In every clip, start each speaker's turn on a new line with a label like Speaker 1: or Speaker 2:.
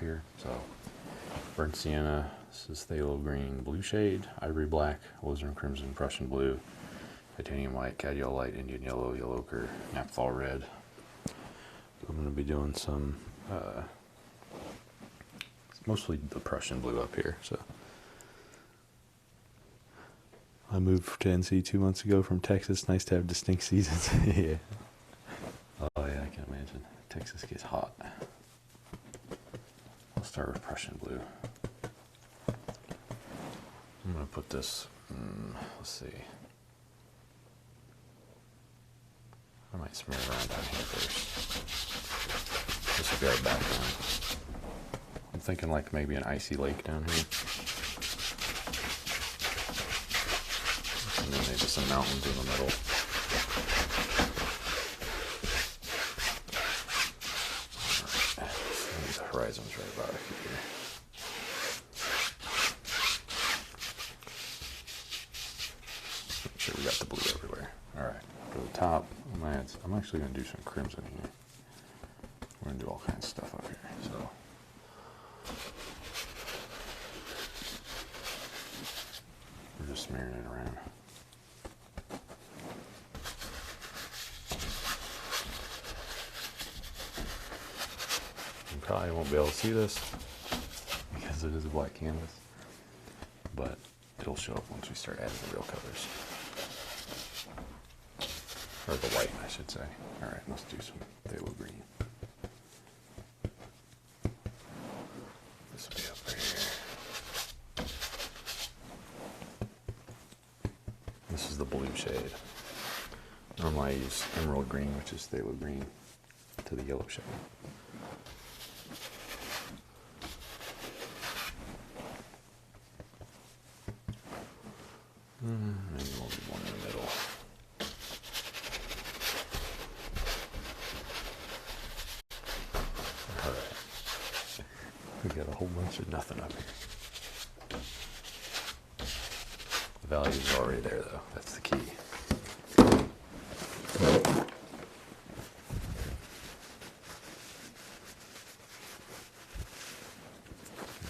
Speaker 1: here. So burnt sienna, this is phthalo green, blue shade, ivory black, alizarin crimson, Prussian blue, titanium white, cadmiumite, Indian yellow, yellow ochre, naphthol red. So I'm going to be doing some, mostly the Prussian blue up here. So I moved to NC 2 months ago from Texas. Nice to have distinct seasons. Yeah. Oh yeah, I can imagine. Texas gets hot. I'll start with Prussian blue. I'm going to put this, let's see. I might smear it around down here first. Just a good background. I'm thinking like maybe an icy lake down here. And then maybe some mountains in the middle. Alright, the horizon's right about here. Make sure we got the blue everywhere. Alright, to the top, I'm actually going to do some crimson here. We're going to do all kinds of stuff up here. So we're just smearing it around. You probably won't be able to see this because it is a black canvas, but it'll show up once we start adding the real colors. Or the white, I should say. Alright, let's do some phthalo green. This will be up here. This is the blue shade. Normally I use emerald green, which is phthalo green, to the yellow shade. Maybe we'll do one in the middle. Alright. We got a whole bunch of nothing up here. The values are already there though. That's the key.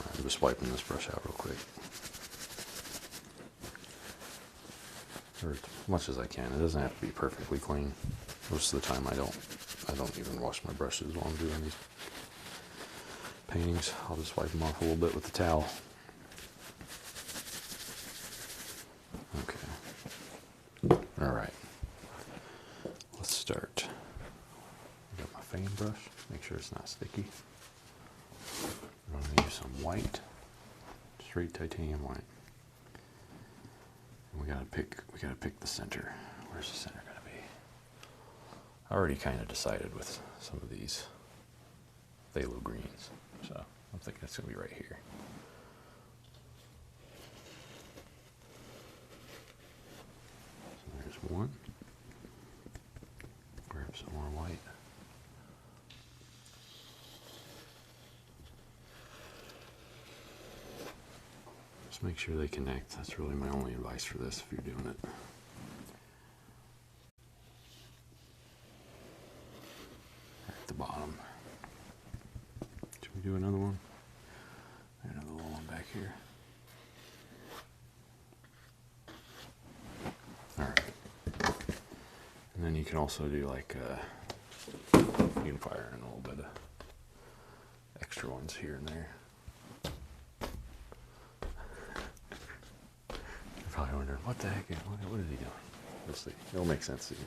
Speaker 1: I'm just wiping this brush out real quick. Or as much as I can. It doesn't have to be perfectly clean. Most of the time I don't even wash my brushes while I'm doing these paintings. I'll just wipe them off a little bit with the towel. Okay. Alright. Let's start. I got my fan brush. Make sure it's not sticky. I'm going to use some white. Straight titanium white. We gotta pick the center. Where's the center gonna be? I already kind of decided with some of these phthalo greens, so I'm thinking it's gonna be right here. So there's one. Grab some more white. Just make sure they connect. That's really my only advice for this if you're doing it. At the bottom. Should we do another one? Another little one back here. Alright. And then you can also do like you can fire in a little bit of extra ones here and there. Probably wondering, what the heck, what is he doing? We'll see. It'll make sense to you.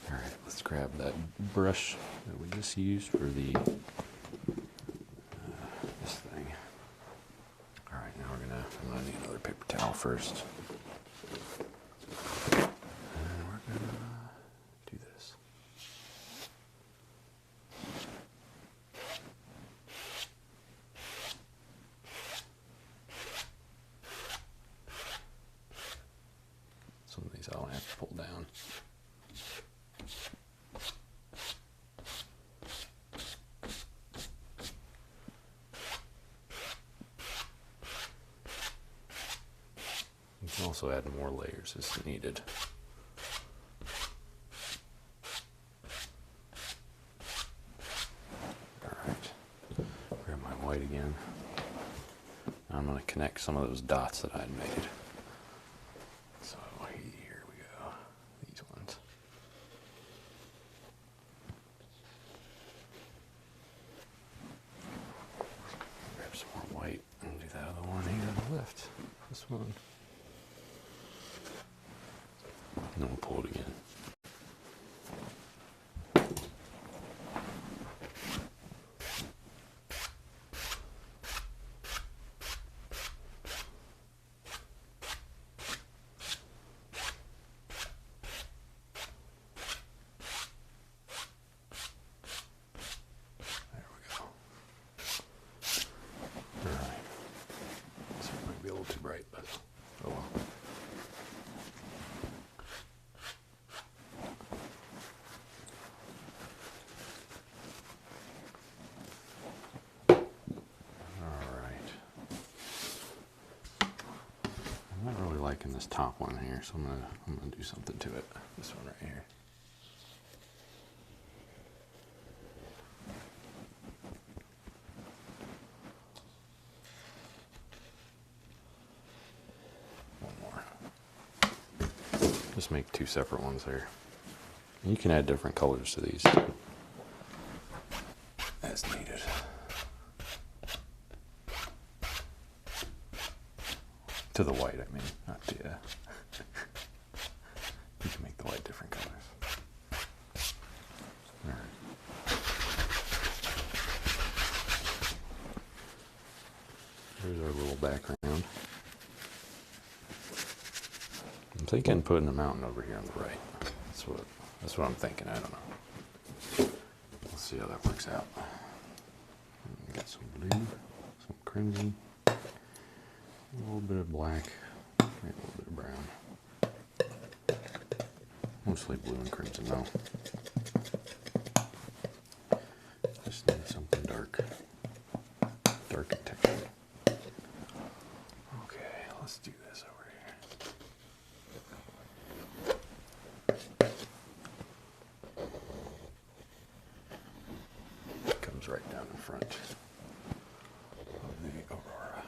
Speaker 1: Alright, let's grab that brush that we just used for the this thing. Alright, now I'm gonna need another paper towel first. And we're gonna do this. Some of these I'll have to pull down. You can also add more layers as needed. white again. I'm going to connect some of those dots that I'd made. So here we go. These ones. Grab some more white and do that other one here on the left. This one. And then we'll pull it again. Liking this top one here, so I'm gonna do something to it. This one right here. One more. Just make two separate ones there. You can add different colors to these as needed. To the white, I mean, not to, you can make the white different colors. All right. Here's our little background. I'm thinking putting a mountain over here on the right. That's what I'm thinking, I don't know. We'll see how that works out. We got some blue, some crimson. A little bit of black, and a little bit of brown. Mostly blue and crimson though. Just need something dark. Dark in texture. Okay, let's do this over here. Comes right down in front of the Aurora.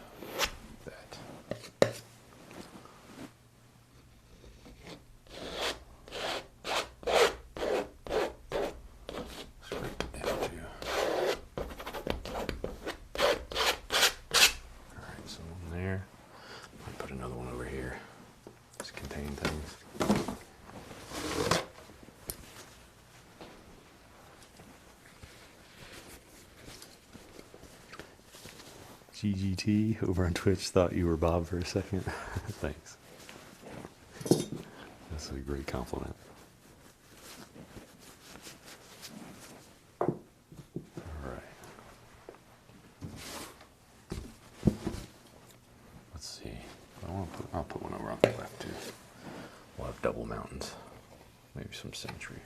Speaker 1: GGT over on Twitch thought you were Bob for a second. Thanks. That's a great compliment. All right. Let's see. I'll put one over on the left too. We'll have double mountains. Maybe some symmetry.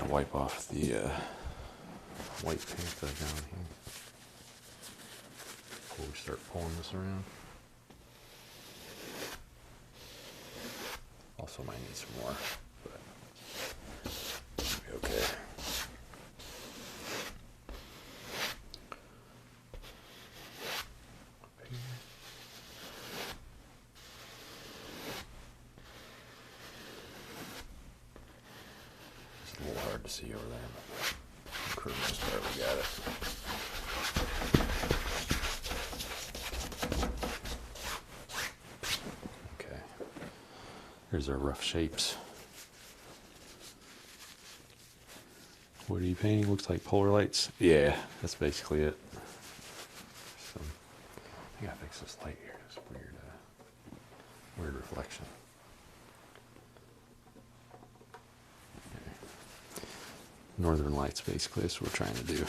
Speaker 1: Wipe off the white paint that I got on here before we start pulling this around. Also might need some more, but it'll be okay. It's a little hard to see over there, but for the most part we got it. Okay, here's our rough shapes. What are you painting? Looks like polar lights. Yeah, that's basically it. So, I gotta fix this light here. It's weird reflection. Northern lights, basically, that's what we're trying to do.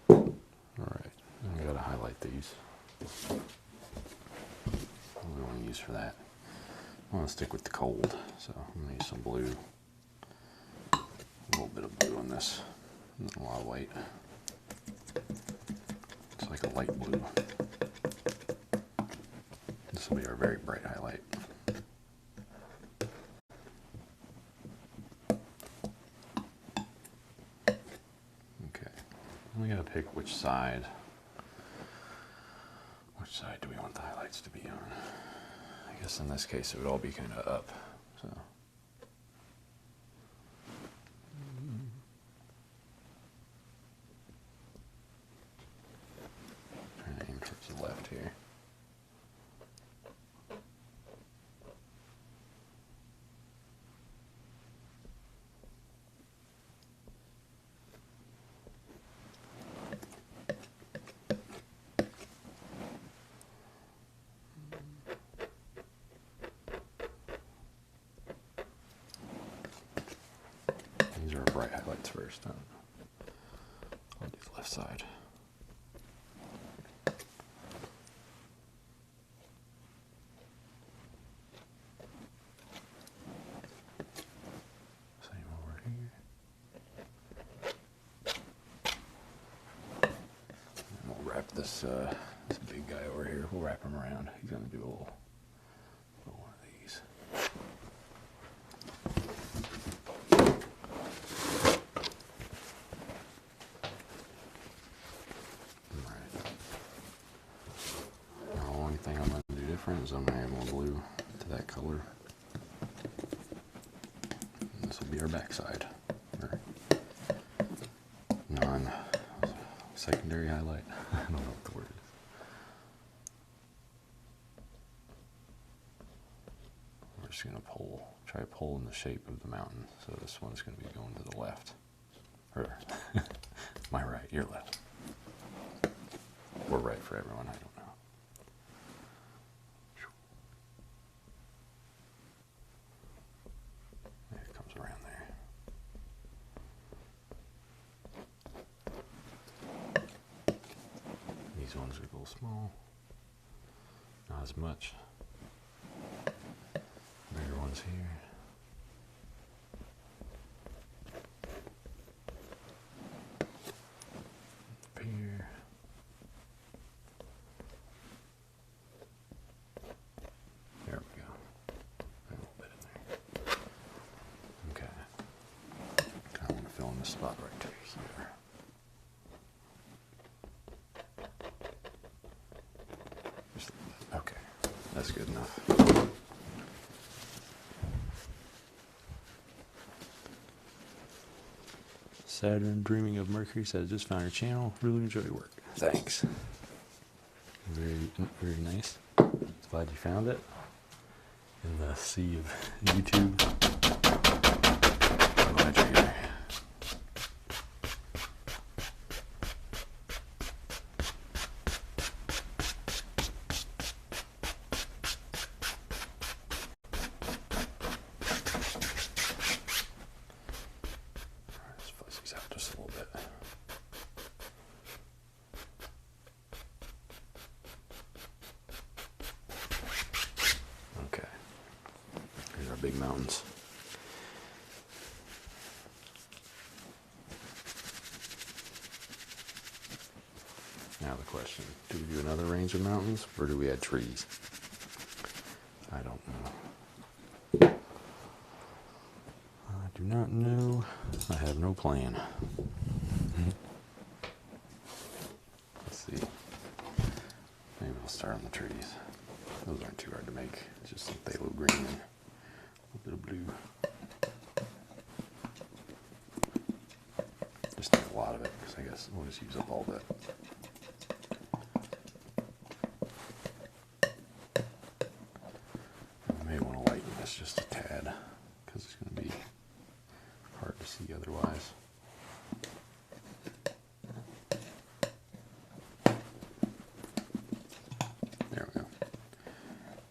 Speaker 1: All right, I gotta highlight these. What do we want to use for that? I want to stick with the cold, so I'm going to use some blue. A little bit of blue on this. Not a lot of white. It's like a light blue. This will be our very bright highlight. Okay, we gotta pick which side. Which side do we want the highlights to be on? I guess in this case it would all be kind of up. So. Trying to aim towards the left here. These are our bright highlights first. I'll do the left side. Same over here. And we'll wrap this this big guy over here. We'll wrap him around. He's gonna do a little one of these. The only thing I'm going to do different is I'm going to add more blue to that color. And this will be our backside, or non-secondary highlight. I don't know what the word is. We're just going to try to pull in the shape of the mountain. So this one's going to be going to the left. Or my right, your left. Or right for everyone, I don't know. It comes around there. These ones are a little small. Not as much. Bigger ones here. Up here. There we go. A little bit in there. Okay. Kind of want to fill in this spot right here. Just a little bit. Okay. That's good enough. Saturn Dreaming of Mercury said, just found your channel. Really enjoy your work. Thanks. Very, very nice. Glad you found it in the sea of YouTube. I'm glad you're here. Let's fuzz these out just a little bit. Okay. Here's our big mountains. Now the question, do we do another range of mountains or do we add trees? I don't know. I do not know. I have no plan. Let's see. Maybe we'll start on the trees. Those aren't too hard to make. It's just some phthalo green and a little bit of blue. Just need a lot of it because I guess we'll just use up all that. I may want to lighten this just a tad because it's going to be hard to see otherwise. There we go.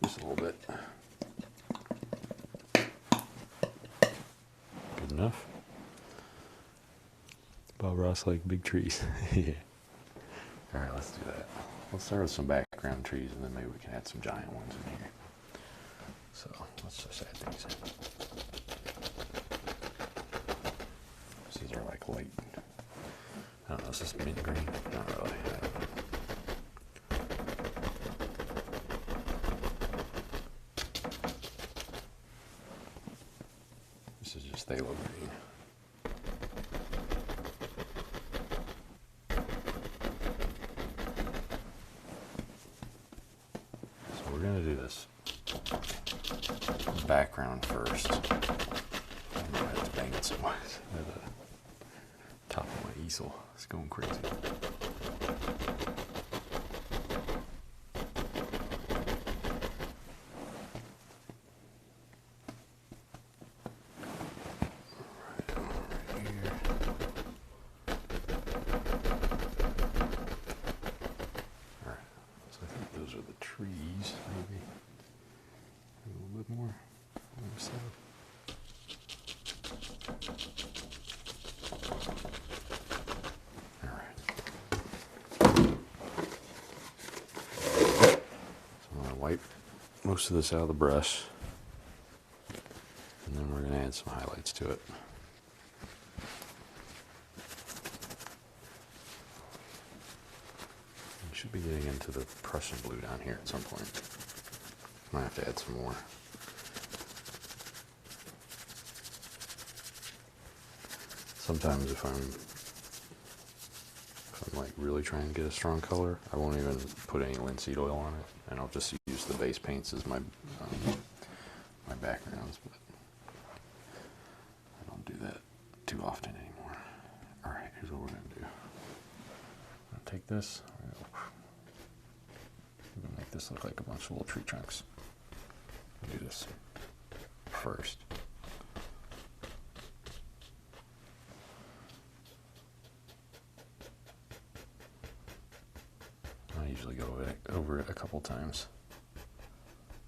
Speaker 1: Just a little bit. Good enough. Bob Ross like big trees. Yeah. All right, let's do that. let's start with some background trees, and then maybe we can add some giant ones in here. So let's just add these in. These are like light, I don't know, is this mint green? Not really. I don't know. This is just phthalo green. So we're going to do this background first. I don't know why it's banging so much. The top of my easel is going crazy. Trees, maybe a little bit more. So. All right. So I'm gonna wipe most of this out of the brush, and then we're gonna add some highlights to it. Should be getting into the Prussian blue down here at some point. Might have to add some more. Sometimes if I'm like really trying to get a strong color, I won't even put any linseed oil on it, and I'll just use the base paints as my my backgrounds. But I don't do that too often anymore. All right, here's what we're gonna do. I'm gonna take this. We're gonna make this look like a bunch of little tree trunks. Do this first. I usually go over it a couple times.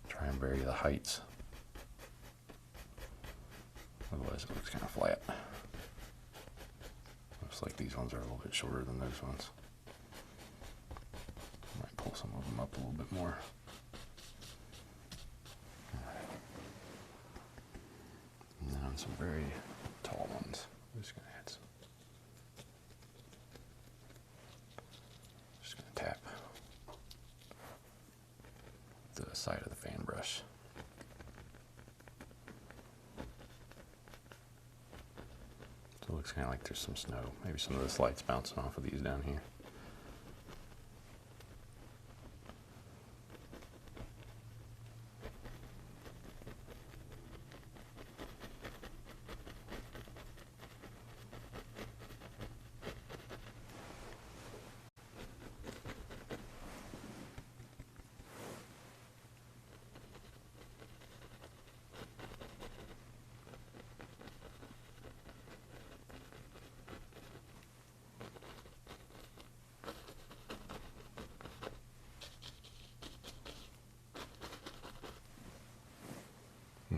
Speaker 1: Try and vary the heights. Otherwise it looks kind of flat. Looks like these ones are a little bit shorter than those ones. Might pull some of them up a little bit more. Alright. And then on some very tall ones, I'm just going to add some. Just going to tap the side of the fan brush. So it looks kind of like there's some snow. Maybe some of this light's bouncing off of these down here.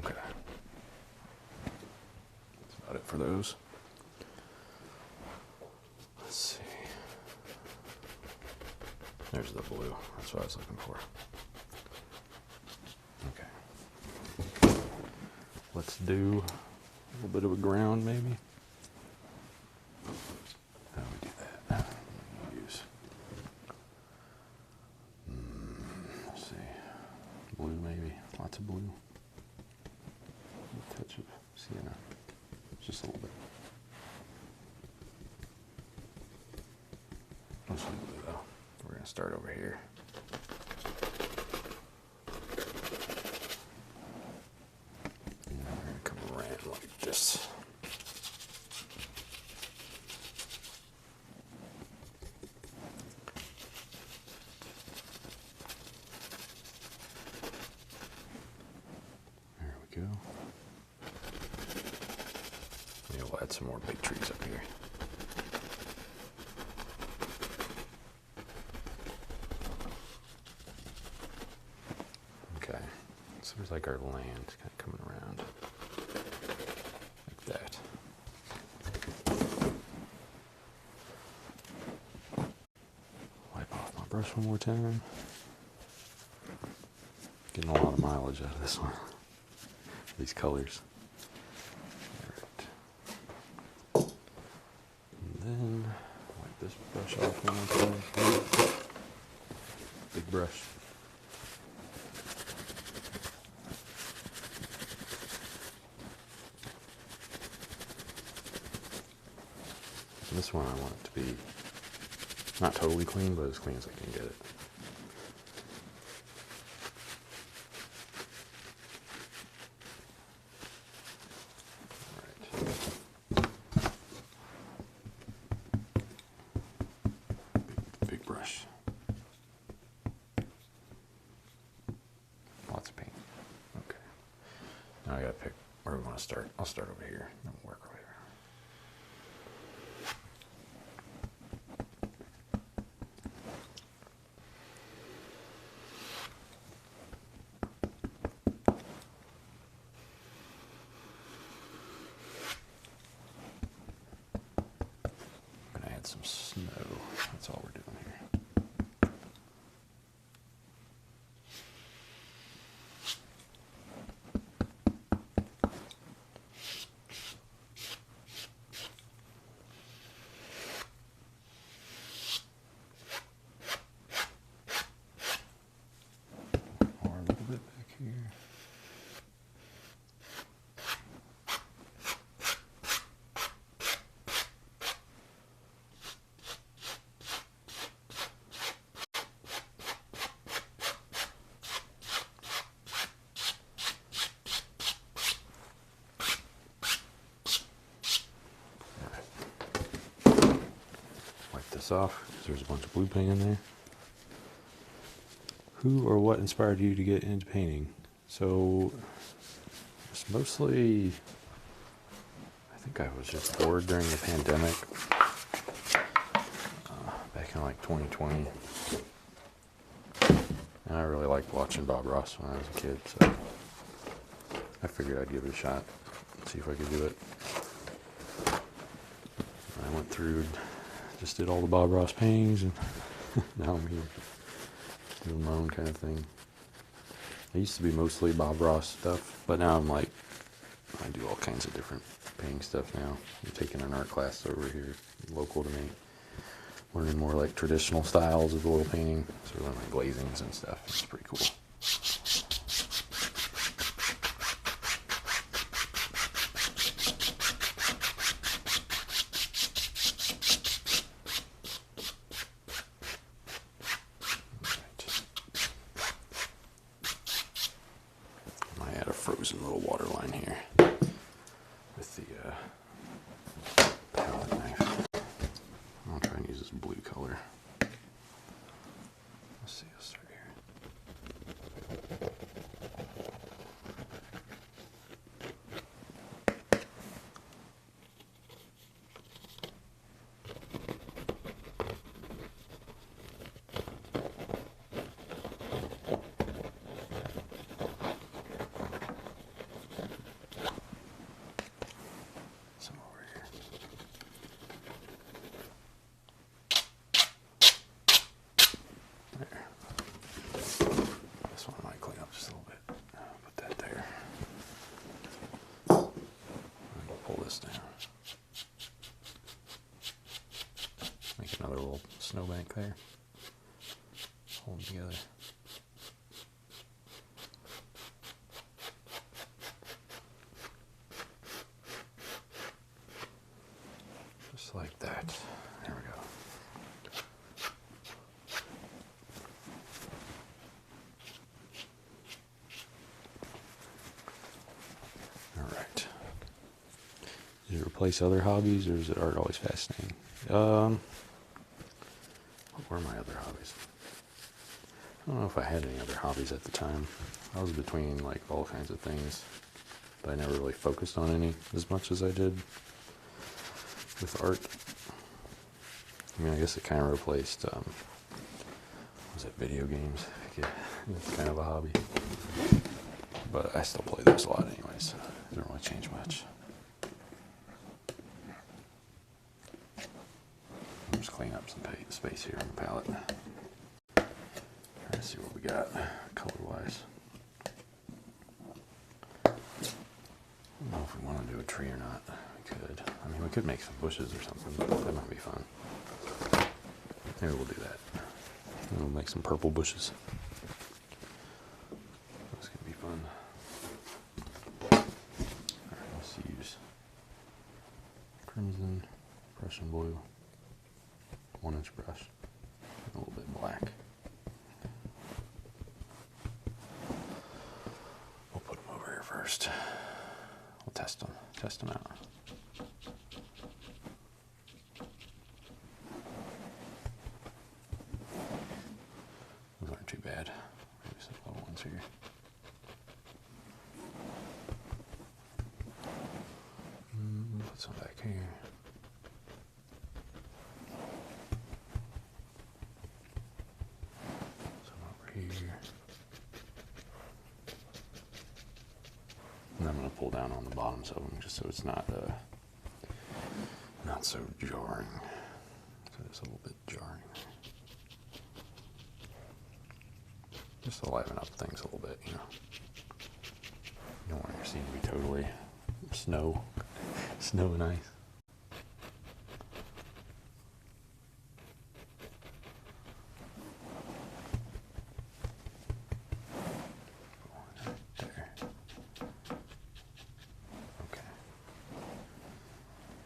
Speaker 1: Okay. That's about it for those. Let's see. There's the blue. That's what I was looking for. Okay. Let's do a little bit of a ground, maybe. How do we do that? Use. Let's see. Blue, maybe. Lots of blue. A touch of sienna. Just a little bit. Mostly blue, though. We're going to start over here. And then we're going to come around like this. There we go. Maybe we'll add some more big trees up here. Okay, so there's like our land kind of coming around like that. Wipe off my Brush one more time. Getting a lot of mileage out of this one. These colors. Alright. And then wipe this brush off one more time. Big brush. And this one I want it to be not totally clean, but as clean as I can get it. Big brush. Lots of paint. Okay. Now I gotta pick where we want to start. I'll start over here and work over here. I'm gonna add some snow. That's all we're doing here. Or a little bit back here. Wipe this off because there's a bunch of blue paint in there. Who or what inspired you to get into painting? So it's mostly, I think I was just bored during the pandemic back in like 2020. And I really liked watching Bob Ross when I was a kid, so I figured I'd give it a shot, see if I could do it. I went through, just did all the Bob Ross paintings, and now I'm here doing my own kind of thing. I used to be mostly Bob Ross stuff, but now I'm like, I do all kinds of different painting stuff now. I'm taking an art class over here, local to me, learning more like traditional styles of oil painting, so learning like glazings and stuff. It's pretty cool. Frozen little water line here with the palette knife. I'll try and use this blue color. Let's see, I'll start here. Down. Make another little snowbank there. Hold them together. Just like that. There we go. Does it replace other hobbies, or is it art always fascinating? What were my other hobbies? I don't know if I had any other hobbies at the time. I was between like all kinds of things, but I never really focused on any as much as I did with art. I mean, I guess it kind of replaced, was it video games? It's kind of a hobby. But I still play those a lot anyways, so it doesn't really change much. Just clean up some space here on the palette. got color-wise. I don't know if we want to do a tree or not. We could. I mean, we could make some bushes or something, but that might be fun. Maybe we'll do that. We'll make some purple bushes. That's going to be fun. Alright, let's use crimson, Prussian blue, 1-inch brush, and a little bit black. We'll put them over here first. We'll test them out. Those aren't too bad. Maybe some little ones here. Put some back here. Some over here. And I'm going to pull down on the bottoms of them just so it's not so jarring. So it's a little bit jarring. Just to liven up things a little bit, you know. You don't want your scene to be totally snow and ice. There. Okay.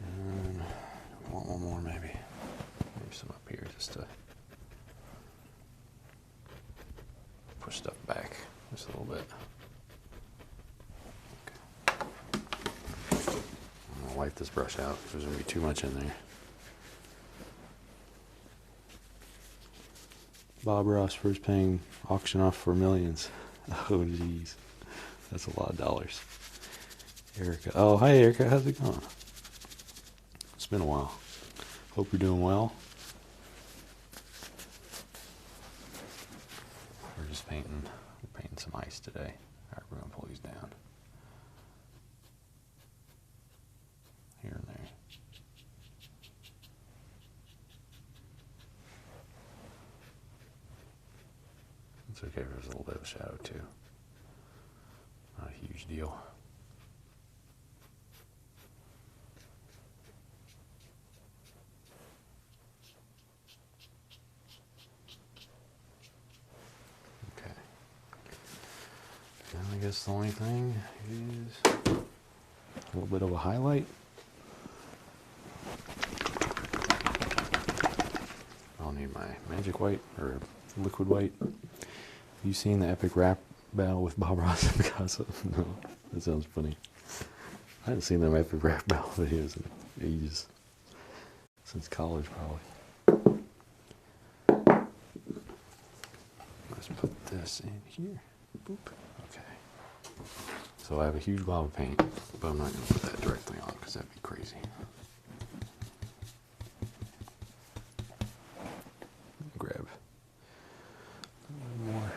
Speaker 1: And we want one more maybe. Maybe some up here just to push stuff back just a little bit. Wipe this brush out because there's going to be too much in there. Bob Ross first paying auction off for millions. Oh geez, that's a lot of dollars. Erica, oh hi Erica, how's it going? It's been a while. Hope you're doing well. We're just painting some ice today. Alright, we're going to pull these down. Here and there. It's okay if there's a little bit of shadow too. Not a huge deal. Okay. Now I guess the only thing is a little bit of a highlight. I'll need my magic white or liquid white. Have you seen the epic rap battle with Bob Ross and Picasso? No, that sounds funny. I haven't seen them epic rap battle videos in ages. Since college, probably. Let's put this in here. Boop. Okay. So I have a huge blob of paint, but I'm not going to put that directly on because that'd be crazy. Grab a little more.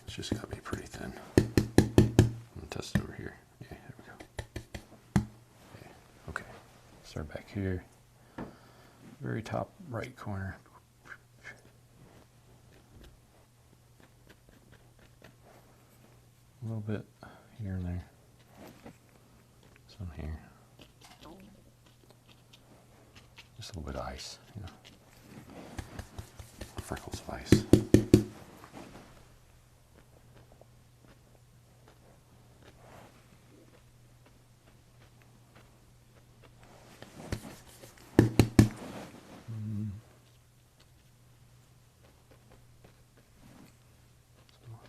Speaker 1: It's just got to be pretty thin. I'm going to test it over here. Yeah, there we go. Yeah, okay. Start back here. Very top right corner. A little bit here and there. Some here. Just a little bit of ice, you know. Freckles of ice. So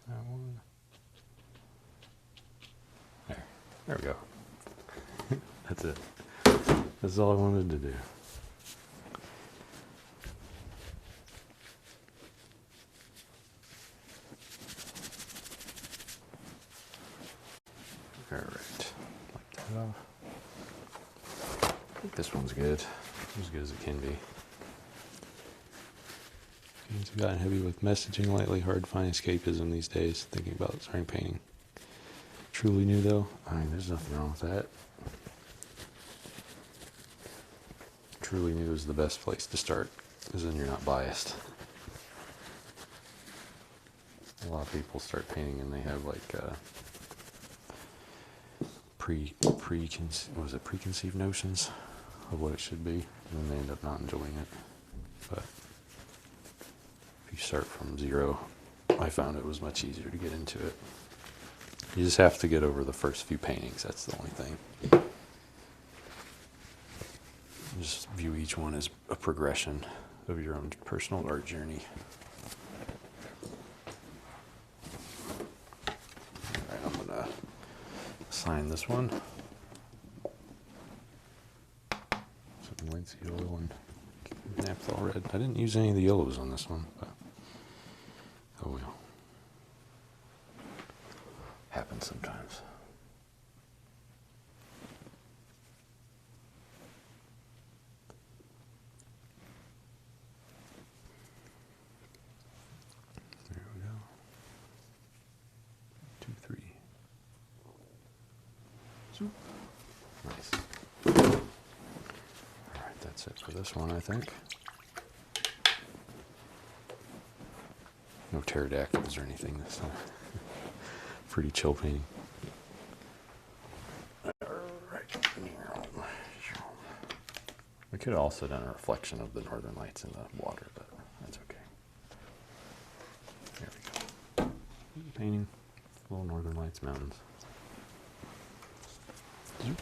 Speaker 1: that one. There we go. That's it. That's all I wanted to do. Alright. Like that off. I think this one's good. As good as it can be. Games have gotten heavy with messaging lately. Hard to find escapism these days. Thinking about starting painting. Truly new though. I mean, there's nothing wrong with that. Truly new is the best place to start, because then you're not biased. A lot of people start painting and they have like preconceived notions of what it should be, and then they end up not enjoying it. But if you start from zero, I found it was much easier to get into it. You just have to get over the first few paintings, that's the only thing. Just view each one as a progression of your own personal art journey. Alright, I'm gonna sign this one. Some lights yellow and naphtha red. I didn't use any of the yellows on this one, but oh well. Happens sometimes. There we go. 2, 3. Zoop. Nice. Alright, that's it for this one, I think. No pterodactyls or anything this time. Pretty chill painting. We could have also done a reflection of the northern lights in the water, but that's okay. There we go. Painting little northern lights mountains. Zoop.